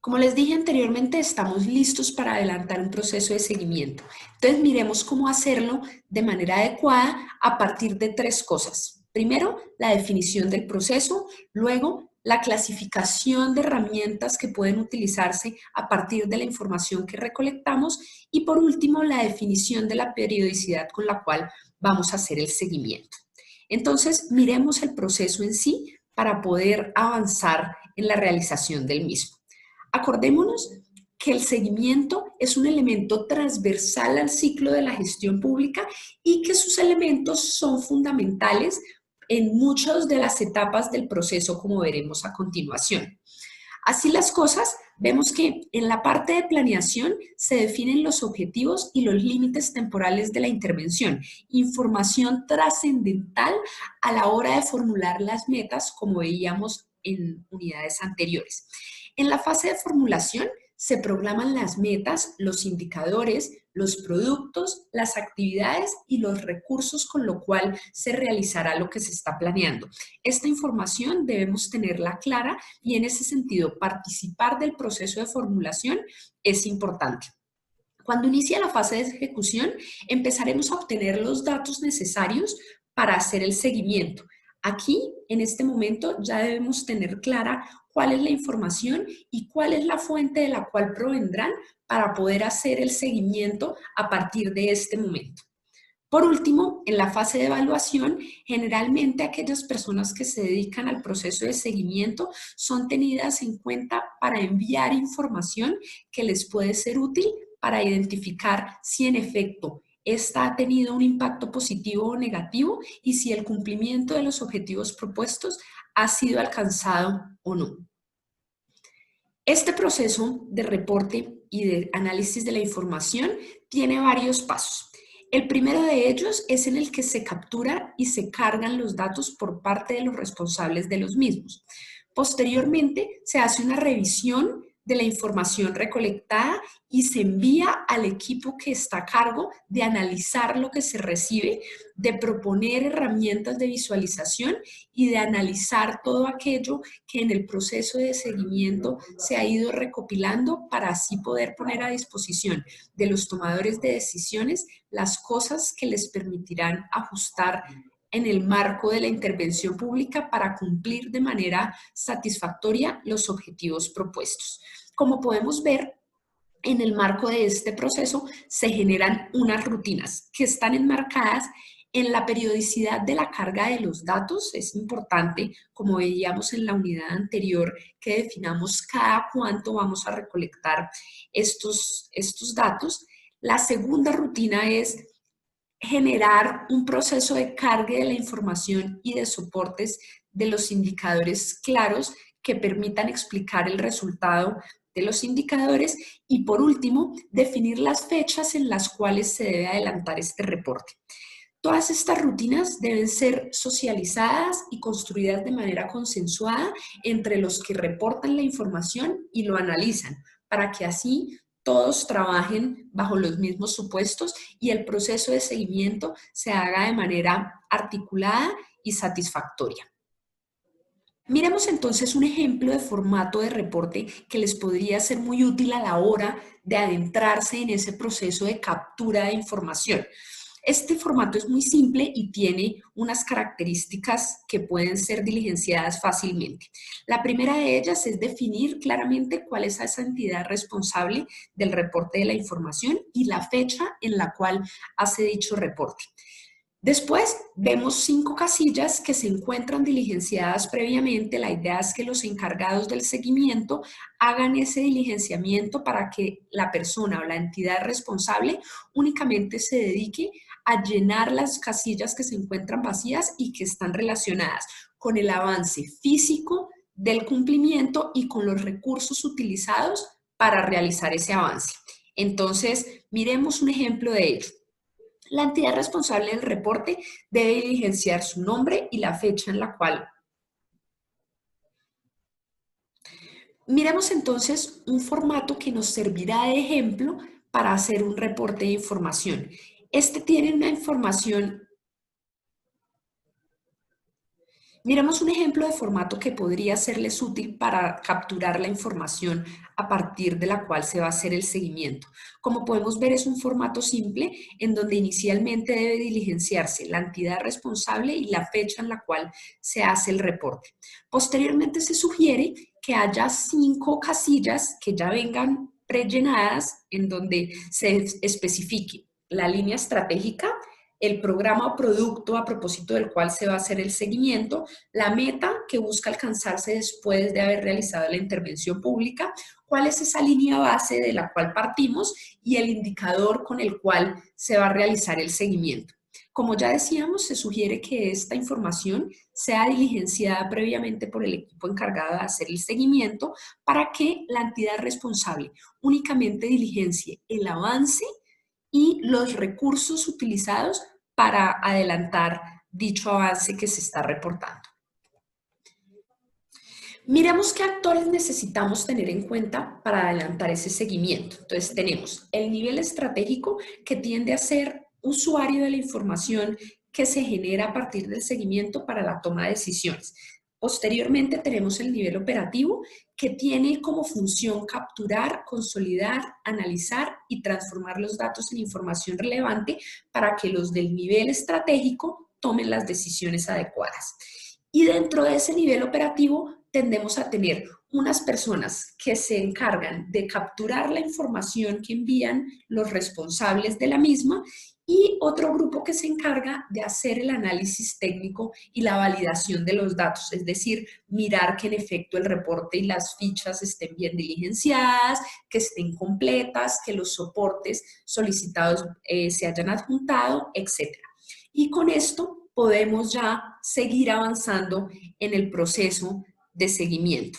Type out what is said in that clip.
Como les dije anteriormente, estamos listos para adelantar un proceso de seguimiento. Entonces, miremos cómo hacerlo de manera adecuada a partir de tres cosas. Primero, la definición del proceso, luego, la clasificación de herramientas que pueden utilizarse a partir de la información que recolectamos y, por último, la definición de la periodicidad con la cual vamos a hacer el seguimiento. Entonces, miremos el proceso en sí para poder avanzar en la realización del mismo. Acordémonos que el seguimiento es un elemento transversal al ciclo de la gestión pública y que sus elementos son fundamentales en muchas de las etapas del proceso, como veremos a continuación. Así las cosas, vemos que en la parte de planeación se definen los objetivos y los límites temporales de la intervención, información trascendental a la hora de formular las metas, como veíamos en unidades anteriores. En la fase de formulación se programan las metas, los indicadores, los productos, las actividades y los recursos con lo cual se realizará lo que se está planeando. Esta información debemos tenerla clara y en ese sentido participar del proceso de formulación es importante. Cuando inicia la fase de ejecución, empezaremos a obtener los datos necesarios para hacer el seguimiento. Aquí, en este momento, ya debemos tener clara cuál es la información y cuál es la fuente de la cual provendrán para poder hacer el seguimiento a partir de este momento. Por último, en la fase de evaluación, generalmente aquellas personas que se dedican al proceso de seguimiento son tenidas en cuenta para enviar información que les puede ser útil para identificar si en efecto esta ha tenido un impacto positivo o negativo y si el cumplimiento de los objetivos propuestos ha sido alcanzado o no. Este proceso de reporte y de análisis de la información tiene varios pasos. El primero de ellos es en el que se captura y se cargan los datos por parte de los responsables de los mismos. Posteriormente, se hace una revisión de la información recolectada y se envía al equipo que está a cargo de analizar lo que se recibe, de proponer herramientas de visualización y de analizar todo aquello que en el proceso de seguimiento se ha ido recopilando para así poder poner a disposición de los tomadores de decisiones las cosas que les permitirán ajustar en el marco de la intervención pública para cumplir de manera satisfactoria los objetivos propuestos. Como podemos ver, en el marco de este proceso se generan unas rutinas que están enmarcadas en la periodicidad de la carga de los datos. Es importante, como veíamos en la unidad anterior, que definamos cada cuánto vamos a recolectar estos datos. La segunda rutina es generar un proceso de carga de la información y de soportes de los indicadores claros que permitan explicar el resultado de los indicadores y, por último, definir las fechas en las cuales se debe adelantar este reporte. Todas estas rutinas deben ser socializadas y construidas de manera consensuada entre los que reportan la información y lo analizan, para que así todos trabajen bajo los mismos supuestos y el proceso de seguimiento se haga de manera articulada y satisfactoria. Miremos entonces un ejemplo de formato de reporte que les podría ser muy útil a la hora de adentrarse en ese proceso de captura de información. Este formato es muy simple y tiene unas características que pueden ser diligenciadas fácilmente. La primera de ellas es definir claramente cuál es esa entidad responsable del reporte de la información y la fecha en la cual hace dicho reporte. Después vemos 5 casillas que se encuentran diligenciadas previamente. La idea es que los encargados del seguimiento hagan ese diligenciamiento para que la persona o la entidad responsable únicamente se dedique a llenar las casillas que se encuentran vacías y que están relacionadas con el avance físico del cumplimiento y con los recursos utilizados para realizar ese avance. Entonces, miremos un ejemplo de ello. La entidad responsable del reporte debe diligenciar su nombre y la fecha en la cual. Miremos entonces un formato que nos servirá de ejemplo para hacer un reporte de información. Este tiene una información Miremos un ejemplo de formato que podría serles útil para capturar la información a partir de la cual se va a hacer el seguimiento. Como podemos ver, es un formato simple en donde inicialmente debe diligenciarse la entidad responsable y la fecha en la cual se hace el reporte. Posteriormente se sugiere que haya 5 casillas que ya vengan prellenadas en donde se especifique la línea estratégica, el programa o producto a propósito del cual se va a hacer el seguimiento, la meta que busca alcanzarse después de haber realizado la intervención pública, cuál es esa línea base de la cual partimos y el indicador con el cual se va a realizar el seguimiento. Como ya decíamos, se sugiere que esta información sea diligenciada previamente por el equipo encargado de hacer el seguimiento para que la entidad responsable únicamente diligencie el avance y los recursos utilizados para adelantar dicho avance que se está reportando. Miremos qué actores necesitamos tener en cuenta para adelantar ese seguimiento. Entonces tenemos el nivel estratégico, que tiende a ser usuario de la información que se genera a partir del seguimiento para la toma de decisiones. Posteriormente tenemos el nivel operativo, que tiene como función capturar, consolidar, analizar y transformar los datos en información relevante para que los del nivel estratégico tomen las decisiones adecuadas. Y dentro de ese nivel operativo tendemos a tener unas personas que se encargan de capturar la información que envían los responsables de la misma y otro grupo que se encarga de hacer el análisis técnico y la validación de los datos, es decir, mirar que en efecto el reporte y las fichas estén bien diligenciadas, que estén completas, que los soportes solicitados se hayan adjuntado, etc. Y con esto podemos ya seguir avanzando en el proceso de seguimiento.